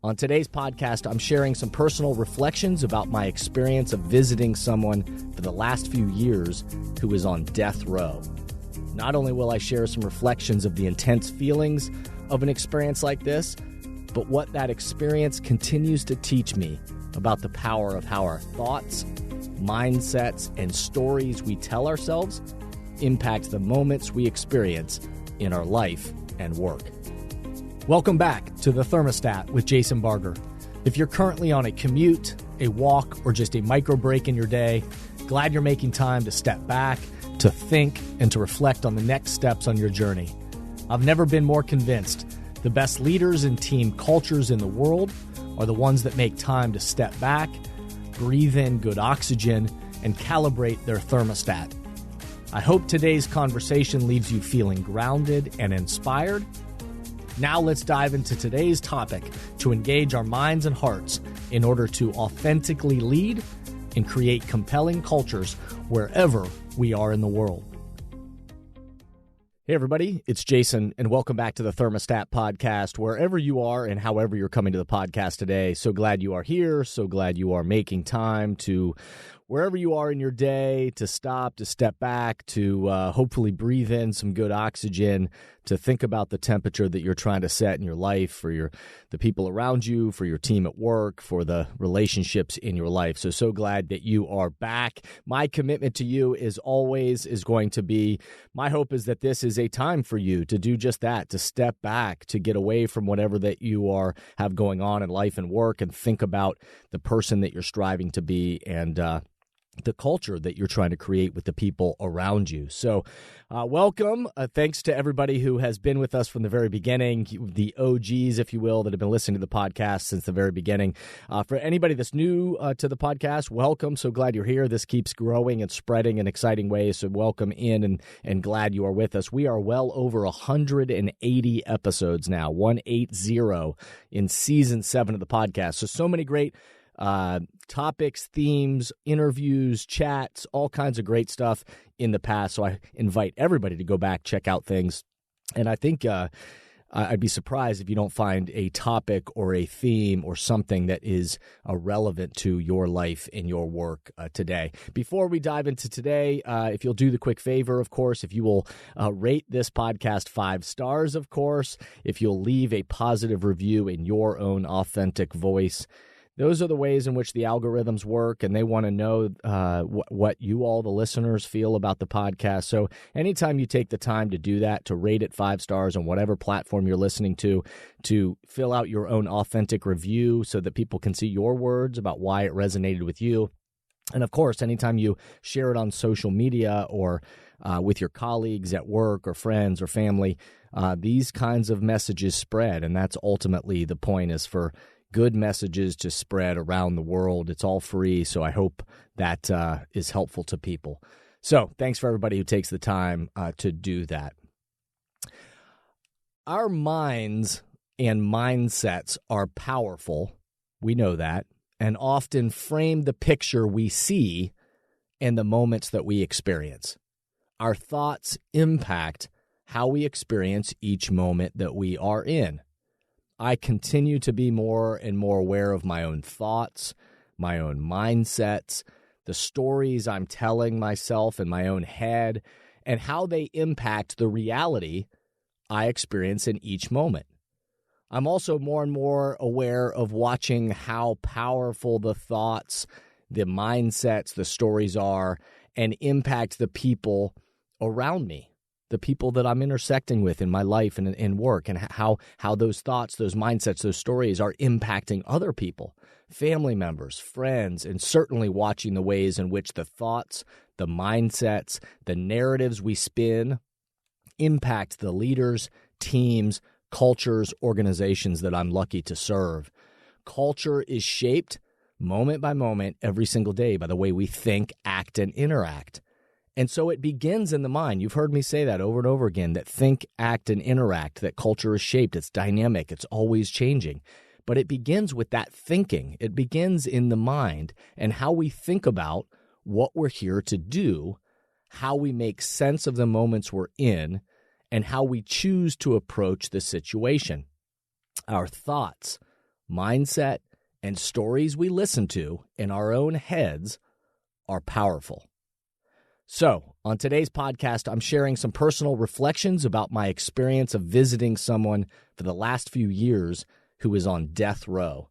On today's podcast, I'm sharing some personal reflections about my experience of visiting someone for the last few years who is on death row. Not only will I share some reflections of the intense feelings of an experience like this, but what that experience continues to teach me about the power of how our thoughts, mindsets, and stories we tell ourselves impact the moments we experience in our life and work. Welcome back to The Thermostat with Jason Barger. If you're currently on a commute, a walk, or just a micro break in your day, glad you're making time to step back, to think, and to reflect on the next steps on your journey. I've never been more convinced the best leaders and team cultures in the world are the ones that make time to step back, breathe in good oxygen, and calibrate their thermostat. I hope today's conversation leaves you feeling grounded and inspired. Now let's dive into today's topic to engage our minds and hearts in order to authentically lead and create compelling cultures wherever we are in the world. Hey everybody, it's Jason, and welcome back to the Thermostat Podcast, wherever you are and however you're coming to the podcast today. So glad you are here, so glad you are making time to, wherever you are in your day, to stop, to step back, to hopefully breathe in some good oxygen, to think about the temperature that you're trying to set in your life for the people around you, for your team at work, for the relationships in your life. So glad that you are back. My commitment to you is going to be, my hope is that this is a time for you to do just that, to step back, to get away from whatever that you have going on in life and work, and think about the person that you're striving to be and the culture that you're trying to create with the people around you. So welcome. Thanks to everybody who has been with us from the very beginning, the OGs, if you will, that have been listening to the podcast since the very beginning. For anybody that's new to the podcast, welcome. So glad you're here. This keeps growing and spreading in exciting ways. So welcome in and glad you are with us. We are well over 180 episodes now, 180 in season 7 of the podcast. So many great topics, themes, interviews, chats, all kinds of great stuff in the past. So I invite everybody to go back, check out things. And I think I'd be surprised if you don't find a topic or a theme or something that is relevant to your life and your work today. Before we dive into today, if you'll do the quick favor, of course, if you will rate this podcast 5 stars, of course, if you'll leave a positive review in your own authentic voice. Those are the ways in which the algorithms work, and they want to know what you all, the listeners, feel about the podcast. So anytime you take the time to do that, to rate it 5 stars on whatever platform you're listening to fill out your own authentic review so that people can see your words about why it resonated with you. And of course, anytime you share it on social media or with your colleagues at work or friends or family, these kinds of messages spread, and that's ultimately the point, is for good messages to spread around the world. It's all free, so I hope that is helpful to people. So thanks for everybody who takes the time to do that. Our minds and mindsets are powerful. We know that, and often frame the picture we see and the moments that we experience. Our thoughts impact how we experience each moment that we are in. I continue to be more and more aware of my own thoughts, my own mindsets, the stories I'm telling myself in my own head, and how they impact the reality I experience in each moment. I'm also more and more aware of watching how powerful the thoughts, the mindsets, the stories are, and impact the people around me. The people that I'm intersecting with in my life and in work, and how those thoughts, those mindsets, those stories are impacting other people, family members, friends, and certainly watching the ways in which the thoughts, the mindsets, the narratives we spin impact the leaders, teams, cultures, organizations that I'm lucky to serve. Culture is shaped moment by moment every single day by the way we think, act, and interact. And so it begins in the mind. You've heard me say that over and over again, that think, act, and interact, that culture is shaped. It's dynamic. It's always changing. But it begins with that thinking. It begins in the mind and how we think about what we're here to do, how we make sense of the moments we're in, and how we choose to approach the situation. Our thoughts, mindset, and stories we listen to in our own heads are powerful. So, on today's podcast, I'm sharing some personal reflections about my experience of visiting someone for the last few years who is on death row.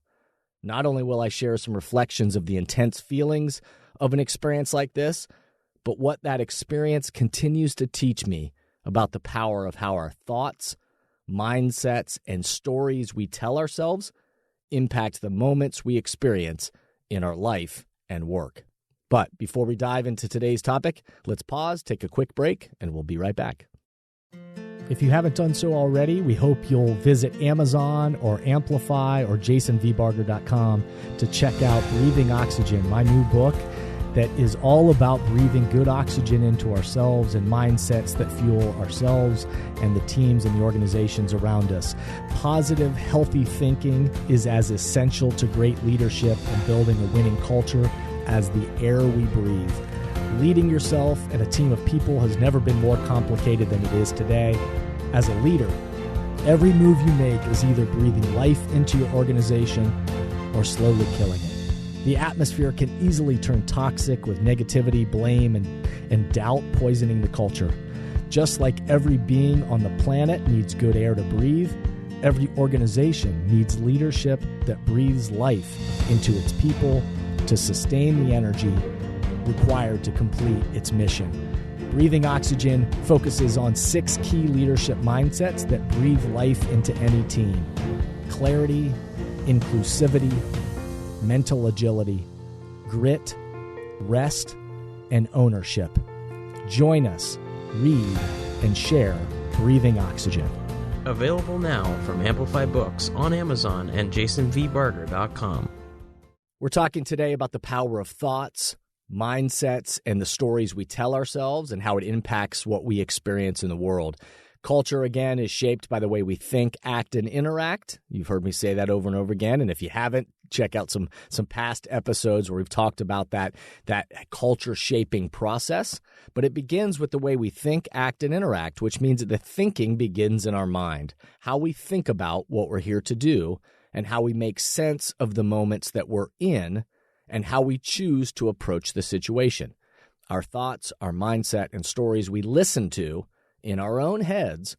Not only will I share some reflections of the intense feelings of an experience like this, but what that experience continues to teach me about the power of how our thoughts, mindsets, and stories we tell ourselves impact the moments we experience in our life and work. But before we dive into today's topic, let's pause, take a quick break, and we'll be right back. If you haven't done so already, we hope you'll visit Amazon or Amplify or jasonvbarger.com to check out Breathing Oxygen, my new book that is all about breathing good oxygen into ourselves and mindsets that fuel ourselves and the teams and the organizations around us. Positive, healthy thinking is as essential to great leadership and building a winning culture as the air we breathe. Leading yourself and a team of people has never been more complicated than it is today. As a leader, every move you make is either breathing life into your organization or slowly killing it. The atmosphere can easily turn toxic with negativity, blame, and doubt poisoning the culture. Just like every being on the planet needs good air to breathe, every organization needs leadership that breathes life into its people to sustain the energy required to complete its mission. Breathing Oxygen focuses on 6 key leadership mindsets that breathe life into any team: clarity, inclusivity, mental agility, grit, rest, and ownership. Join us, read, and share Breathing Oxygen. Available now from Amplify Books on Amazon and jasonvbarger.com. We're talking today about the power of thoughts, mindsets, and the stories we tell ourselves and how it impacts what we experience in the world. Culture, again, is shaped by the way we think, act, and interact. You've heard me say that over and over again, and if you haven't, check out some past episodes where we've talked about that culture-shaping process. But it begins with the way we think, act, and interact, which means that the thinking begins in our mind, how we think about what we're here to do, and how we make sense of the moments that we're in, and how we choose to approach the situation. Our thoughts, our mindset, and stories we listen to in our own heads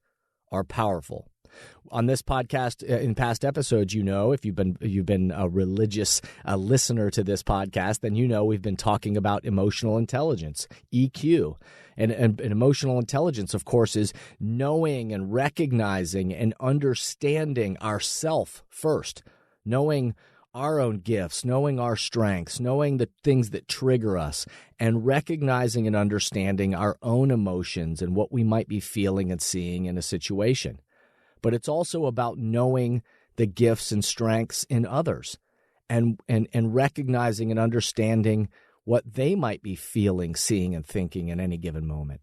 are powerful. On this podcast, in past episodes, if you've been a religious listener to this podcast, then we've been talking about emotional intelligence, EQ. And emotional intelligence, of course, is knowing and recognizing and understanding ourself first, knowing our own gifts, knowing our strengths, knowing the things that trigger us, and recognizing and understanding our own emotions and what we might be feeling and seeing in a situation. But it's also about knowing the gifts and strengths in others and recognizing and understanding what they might be feeling, seeing, and thinking in any given moment.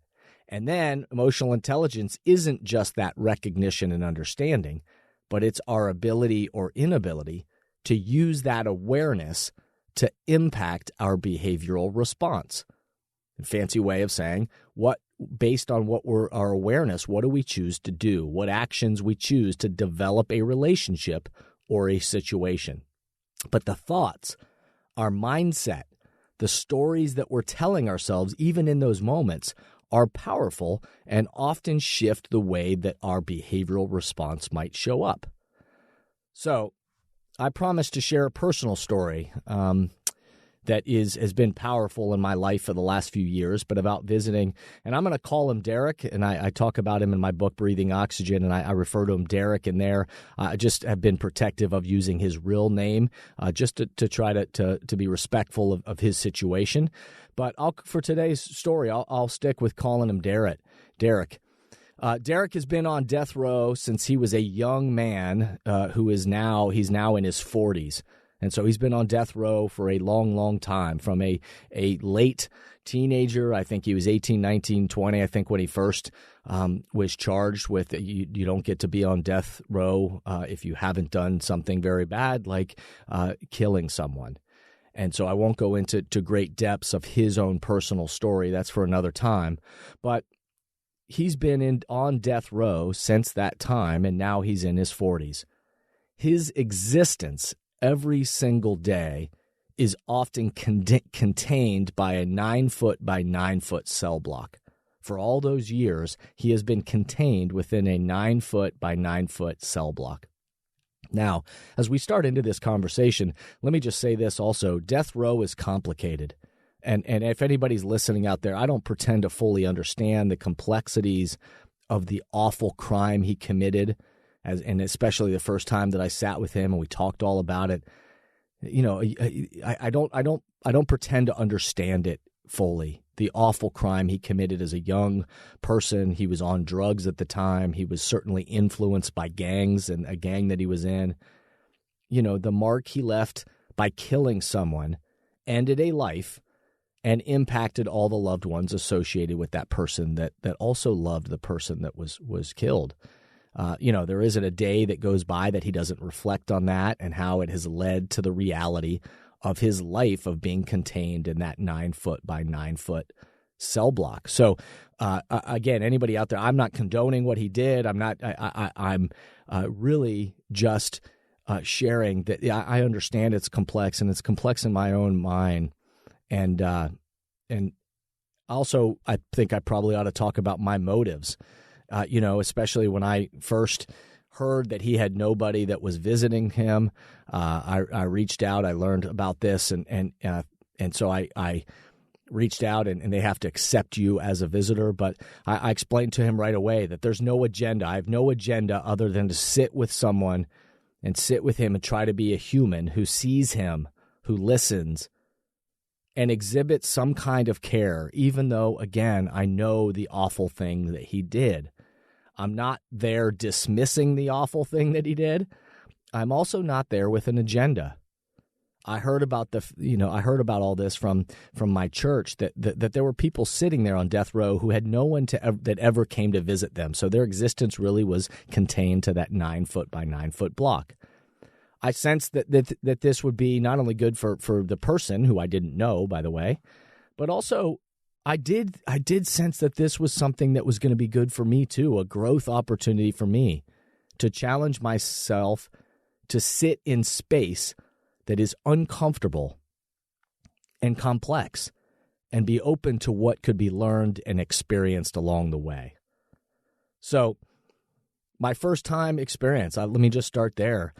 And then emotional intelligence isn't just that recognition and understanding, but it's our ability or inability to use that awareness to impact our behavioral response. A fancy way of saying, based on our awareness, what do we choose to do? What actions we choose to develop a relationship or a situation? But the thoughts, our mindset, the stories that we're telling ourselves, even in those moments, are powerful and often shift the way that our behavioral response might show up. So, I promised to share a personal story that has been powerful in my life for the last few years, but about visiting, and I'm going to call him Derek, and I talk about him in my book, Breathing Oxygen, and I refer to him Derek in there. I just have been protective of using his real name just to try to be respectful of his situation. But for today's story, I'll stick with calling him Derek. Derek has been on death row since he was a young man he's now in his 40s. And so he's been on death row for a long, long time, from a late teenager. I think he was 18, 19, 20, I think, when he first was charged with you don't get to be on death row if you haven't done something very bad, like killing someone. And so I won't go into great depths of his own personal story. That's for another time. But he's been on death row since that time, and now he's in his 40s. his existence every single day is often contained by a 9-foot by 9-foot cell block. For all those years, he has been contained within a 9-foot by 9-foot cell block. Now, as we start into this conversation, let me just say this also. Death row is complicated. And if anybody's listening out there, I don't pretend to fully understand the complexities of the awful crime he committed, and especially the first time that I sat with him and we talked all about it. You know, I don't pretend to understand it fully. The awful crime he committed as a young person. He was on drugs at the time. He was certainly influenced by gangs and a gang that he was in. You know, the mark he left by killing someone ended a life and impacted all the loved ones associated with that person that also loved the person that was killed. You know, there isn't a day that goes by that he doesn't reflect on that and how it has led to the reality of his life of being contained in that 9-foot by 9-foot cell block. So, again, anybody out there, I'm not condoning what he did. I'm really just sharing that I understand it's complex, and it's complex in my own mind. And also, I think I probably ought to talk about my motives, you know, especially when I first heard that he had nobody that was visiting him. I reached out. I learned about this, and so I reached out, and they have to accept you as a visitor. But I explained to him right away that there's no agenda. I have no agenda other than to sit with someone and sit with him and try to be a human who sees him, who listens, and exhibit some kind of care, even though, again, I know the awful thing that he did. I'm not there dismissing the awful thing that he did. I'm also not there with an agenda. I heard about all this from my church that there were people sitting there on death row who had no one that ever came to visit them. So their existence really was contained to that 9-foot by 9-foot block. I sensed that this would be not only good for the person, who I didn't know, by the way, but also I did sense that this was something that was going to be good for me too, a growth opportunity for me to challenge myself to sit in space that is uncomfortable and complex and be open to what could be learned and experienced along the way. So my first time experience, let me just start there.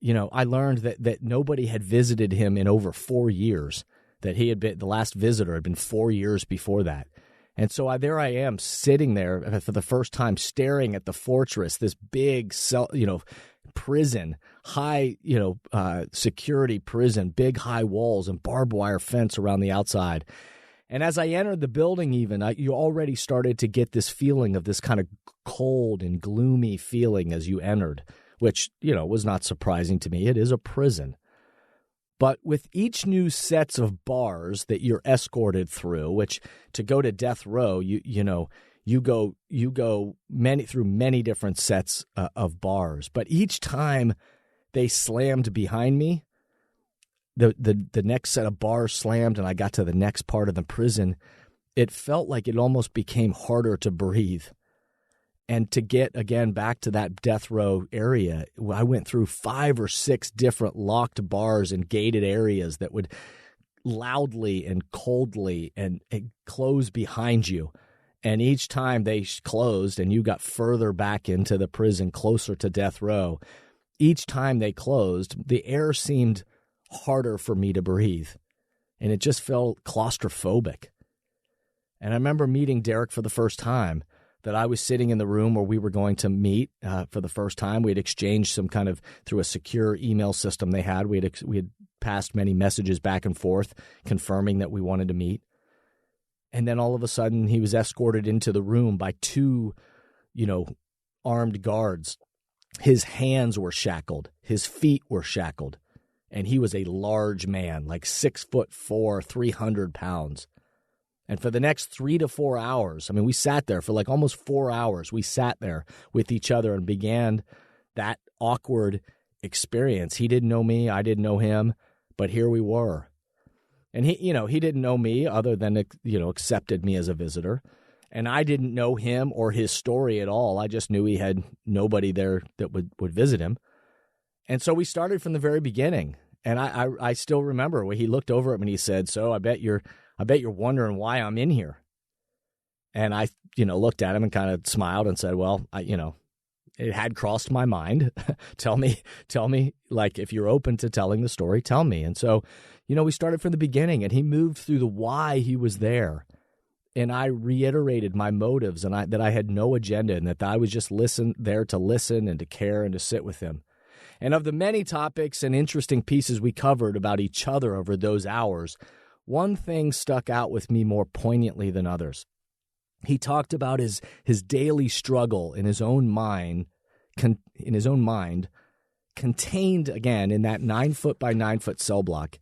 You know, I learned that nobody had visited him in over 4 years, that he had been, the last visitor had been 4 years before that. And so there I am sitting there for the first time, staring at the fortress, this big prison, high, security prison, big high walls and barbed wire fence around the outside. And as I entered the building you already started to get this feeling of this kind of cold and gloomy feeling as you entered, which, was not surprising to me. It is a prison. But with each new sets of bars that you're escorted through, which to go to death row, you go through many different sets of bars. But each time they slammed behind me, the next set of bars slammed, and I got to the next part of the prison, it felt like it almost became harder to breathe. And to get, again, back to that death row area, I went through 5 or 6 different locked bars and gated areas that would loudly and coldly and close behind you. And each time they closed and you got further back into the prison, closer to death row, each time they closed, the air seemed harder for me to breathe. And it just felt claustrophobic. And I remember meeting Derek for the first time, that I was sitting in the room where we were going to meet for the first time. We had exchanged some kind of, through a secure email system they had, we had passed many messages back and forth confirming that we wanted to meet. And then all of a sudden he was escorted into the room by 2, armed guards. His hands were shackled. His feet were shackled. And he was a large man, like 6'4", 300 pounds. And for the next 3 to 4 hours, we sat there for like almost 4 hours. We sat there with each other and began that awkward experience. He didn't know me. I didn't know him. But here we were. And he didn't know me other than, accepted me as a visitor. And I didn't know him or his story at all. I just knew he had nobody there that would visit him. And so we started from the very beginning. And I still remember when he looked over at me and he said, "So I bet you're wondering why I'm in here." And I, looked at him and kind of smiled and said, "Well, it had crossed my mind. Tell me, like, if you're open to telling the story, tell me." And so, we started from the beginning, and he moved through the why he was there. And I reiterated my motives, and that I had no agenda, and that I was just there to listen and to care and to sit with him. And of the many topics and interesting pieces we covered about each other over those hours, one thing stuck out with me more poignantly than others. He talked about his daily struggle in his own mind, contained again in that 9-foot by 9-foot cell block.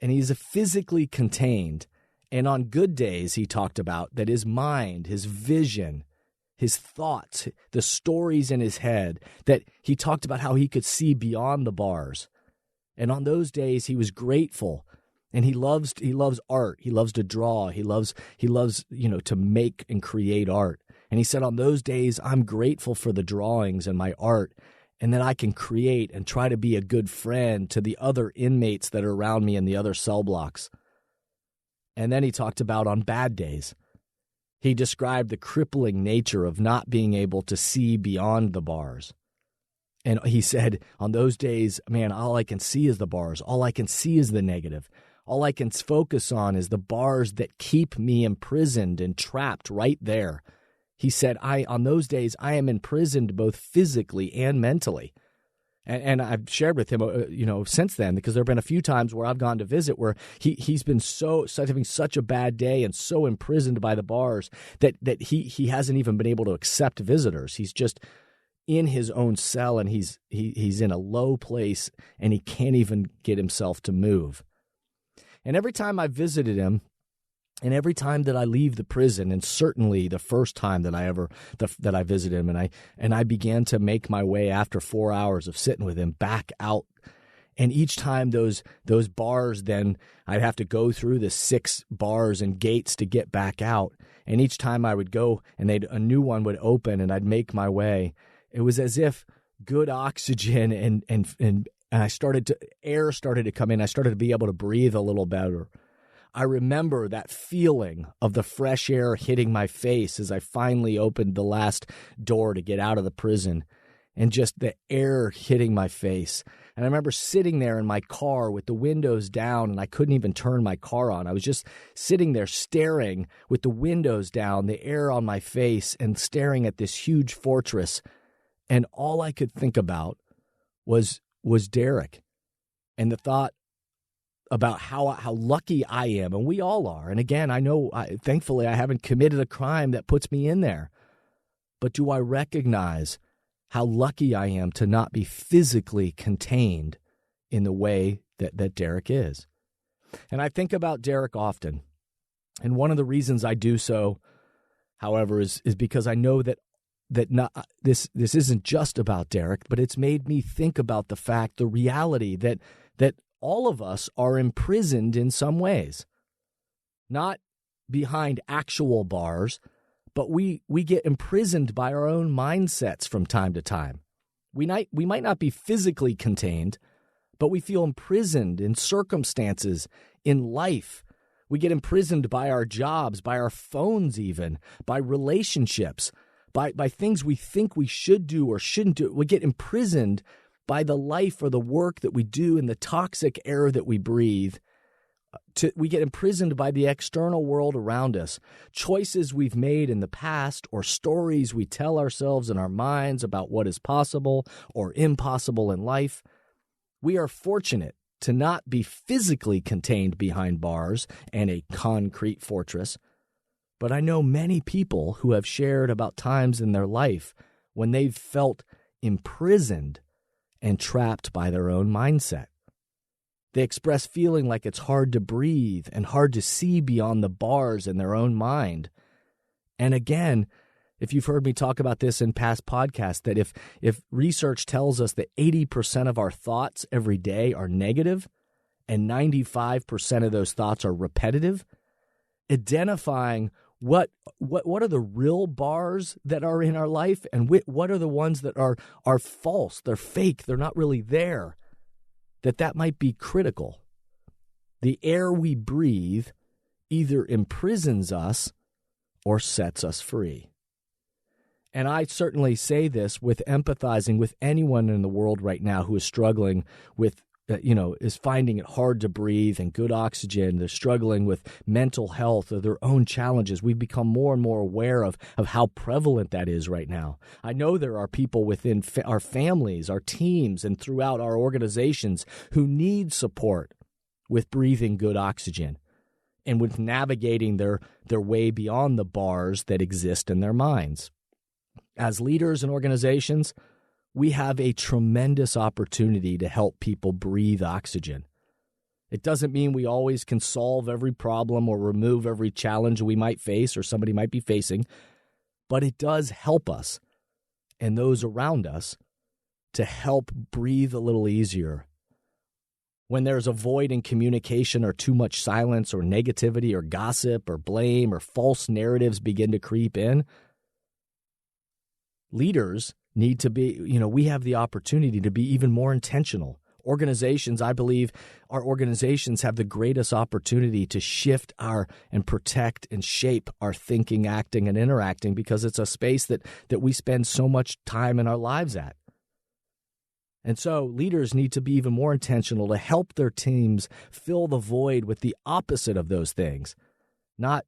And he's physically contained. And on good days, he talked about that his mind, his vision, his thoughts, the stories in his head, that he talked about how he could see beyond the bars. And on those days, he was grateful. And he loves art. He loves to draw. He loves, to make and create art. And he said, on those days, I'm grateful for the drawings and my art, and that I can create and try to be a good friend to the other inmates that are around me in the other cell blocks. And then he talked about on bad days. He described the crippling nature of not being able to see beyond the bars. And he said, on those days, man, all I can see is the bars. All I can see is the negative. All I can focus on is the bars that keep me imprisoned and trapped right there. He said, on those days, I am imprisoned both physically and mentally. And I've shared with him, since then, because there have been a few times where I've gone to visit where he's been having such a bad day and so imprisoned by the bars that he hasn't even been able to accept visitors. He's just in his own cell, and he's in a low place, and he can't even get himself to move. And every time I visited him, and every time that I leave the prison, and certainly the first time that I visited him, and I began to make my way after 4 hours of sitting with him back out, and each time those bars, then I'd have to go through the 6 bars and gates to get back out. And each time I would go, and a new one would open, and I'd make my way. It was as if good oxygen and air started to come in. I started to be able to breathe a little better. I remember that feeling of the fresh air hitting my face as I finally opened the last door to get out of the prison, and just the air hitting my face. And I remember sitting there in my car with the windows down, and I couldn't even turn my car on. I was just sitting there staring with the windows down, the air on my face, and staring at this huge fortress. And all I could think about was Derek, and the thought about how lucky I am, and we all are. And again, I know, thankfully, I haven't committed a crime that puts me in there. But do I recognize how lucky I am to not be physically contained in the way that Derek is? And I think about Derek often. And one of the reasons I do so, however, is because I know that this isn't just about Derek, but it's made me think about the reality that all of us are imprisoned in some ways, not behind actual bars, but we get imprisoned by our own mindsets from time to time. We might not be physically contained, but we feel imprisoned in circumstances, in life. We get imprisoned by our jobs, by our phones even, by relationships, by things we think we should do or shouldn't do. We get imprisoned by the life or the work that we do and the toxic air that we breathe. We get imprisoned by the external world around us, choices we've made in the past, or stories we tell ourselves in our minds about what is possible or impossible in life. We are fortunate to not be physically contained behind bars and a concrete fortress. But I know many people who have shared about times in their life when they've felt imprisoned and trapped by their own mindset. They express feeling like it's hard to breathe and hard to see beyond the bars in their own mind. And again, if you've heard me talk about this in past podcasts, that if research tells us that 80% of our thoughts every day are negative and 95% of those thoughts are repetitive, identifying what are the real bars that are in our life, and what are the ones that are false, they're fake, they're not really there, that might be critical. The air we breathe either imprisons us or sets us free. And I certainly say this with empathizing with anyone in the world right now who is struggling with, is finding it hard to breathe and good oxygen. They're struggling with mental health or their own challenges. We've become more and more aware of how prevalent that is right now. I know there are people within our families, our teams, and throughout our organizations who need support with breathing good oxygen and with navigating their way beyond the bars that exist in their minds. As leaders and organizations, we have a tremendous opportunity to help people breathe oxygen. It doesn't mean we always can solve every problem or remove every challenge we might face or somebody might be facing, but it does help us and those around us to help breathe a little easier. When there's a void in communication or too much silence or negativity or gossip or blame or false narratives begin to creep in, leaders need to be, we have the opportunity to be even more intentional. Organizations, I believe our organizations have the greatest opportunity to shift and protect and shape our thinking, acting, and interacting because it's a space that we spend so much time in our lives at. And so leaders need to be even more intentional to help their teams fill the void with the opposite of those things, not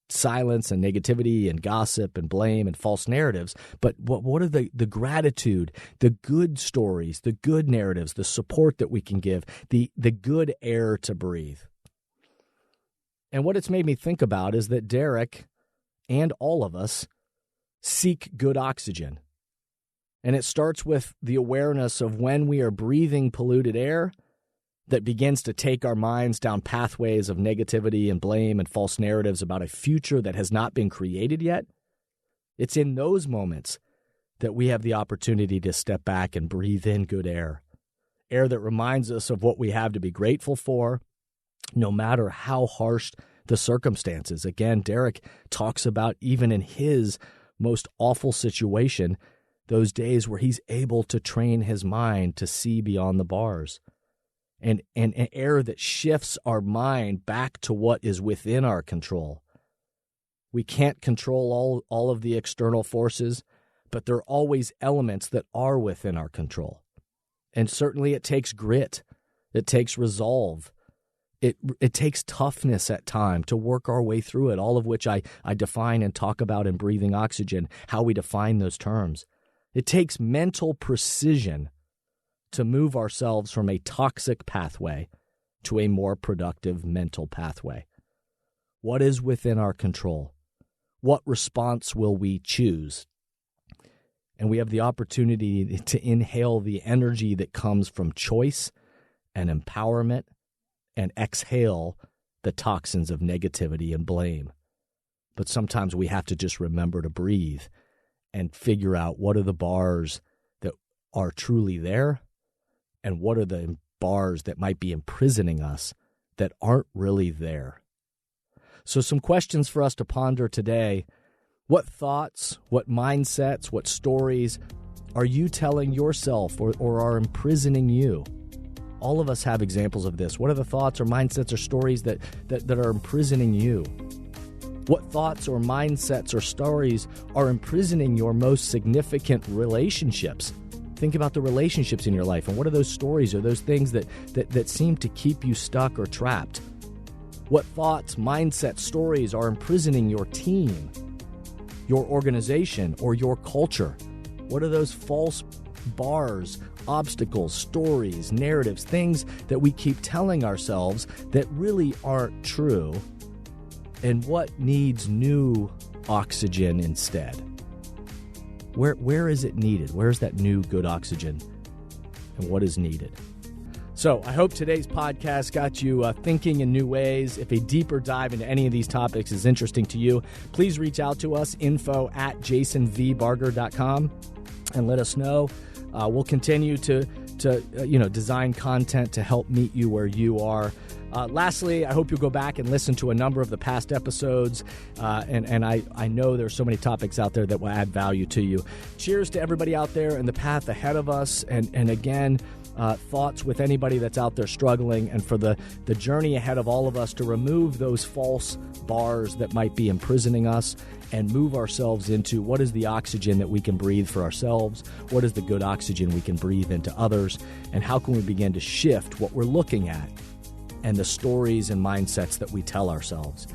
silence and negativity and gossip and blame and false narratives, but what are the gratitude, the good stories, the good narratives, the support that we can give, the good air to breathe. And what it's made me think about is that Derek and all of us seek good oxygen. And it starts with the awareness of when we are breathing polluted air that begins to take our minds down pathways of negativity and blame and false narratives about a future that has not been created yet. It's in those moments that we have the opportunity to step back and breathe in good air that reminds us of what we have to be grateful for, no matter how harsh the circumstances. Again, Derek talks about even in his most awful situation, those days where he's able to train his mind to see beyond the bars. And an air that shifts our mind back to what is within our control. We can't control all of the external forces, but there are always elements that are within our control. And certainly it takes grit. It takes resolve. It takes toughness at time to work our way through it, all of which I define and talk about in Breathing Oxygen, how we define those terms. It takes mental precision to move ourselves from a toxic pathway to a more productive mental pathway. What is within our control? What response will we choose? And we have the opportunity to inhale the energy that comes from choice and empowerment and exhale the toxins of negativity and blame. But sometimes we have to just remember to breathe and figure out what are the bars that are truly there and what are the bars that might be imprisoning us that aren't really there. So some questions for us to ponder today. What thoughts, what mindsets, what stories are you telling yourself or are imprisoning you? All of us have examples of this. What are the thoughts or mindsets or stories that are imprisoning you? What thoughts or mindsets or stories are imprisoning your most significant relationships? Think about the relationships in your life, and what are those stories or those things that seem to keep you stuck or trapped? What thoughts, mindsets, stories are imprisoning your team, your organization, or your culture? What are those false bars, obstacles, stories, narratives, things that we keep telling ourselves that really aren't true? And what needs new oxygen instead? Where is it needed? Where's that new good oxygen? And what is needed? So I hope today's podcast got you thinking in new ways. If a deeper dive into any of these topics is interesting to you, please reach out to us, info@jasonvbarger.com, and let us know. We'll continue to to design content to help meet you where you are. Lastly, I hope you'll go back and listen to a number of the past episodes, and I know there's so many topics out there that will add value to you. Cheers to everybody out there and the path ahead of us, and again, thoughts with anybody that's out there struggling, and for the journey ahead of all of us to remove those false bars that might be imprisoning us and move ourselves into what is the oxygen that we can breathe for ourselves, what is the good oxygen we can breathe into others, and how can we begin to shift what we're looking at and the stories and mindsets that we tell ourselves.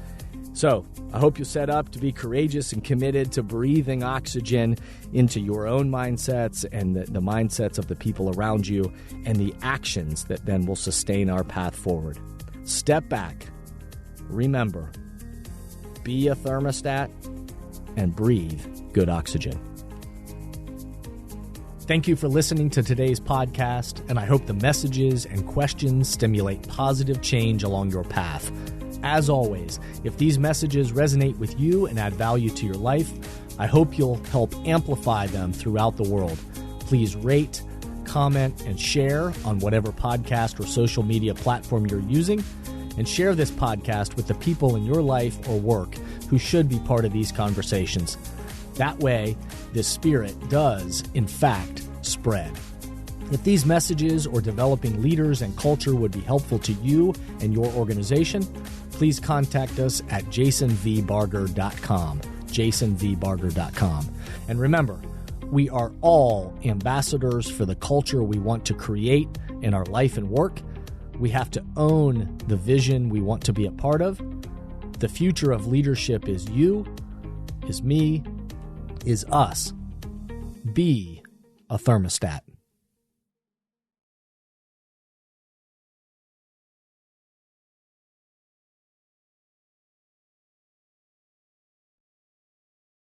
So I hope you're set up to be courageous and committed to breathing oxygen into your own mindsets and the mindsets of the people around you, and the actions that then will sustain our path forward. Step back. Remember, be a thermostat and breathe good oxygen. Thank you for listening to today's podcast, and I hope the messages and questions stimulate positive change along your path. As always, if these messages resonate with you and add value to your life, I hope you'll help amplify them throughout the world. Please rate, comment, and share on whatever podcast or social media platform you're using, and share this podcast with the people in your life or work who should be part of these conversations. That way, this spirit does, in fact, spread. If these messages or developing leaders and culture would be helpful to you and your organization, please contact us at jasonvbarger.com, jasonvbarger.com. And remember, we are all ambassadors for the culture we want to create in our life and work. We have to own the vision we want to be a part of. The future of leadership is you, is me, is us. Be a thermostat.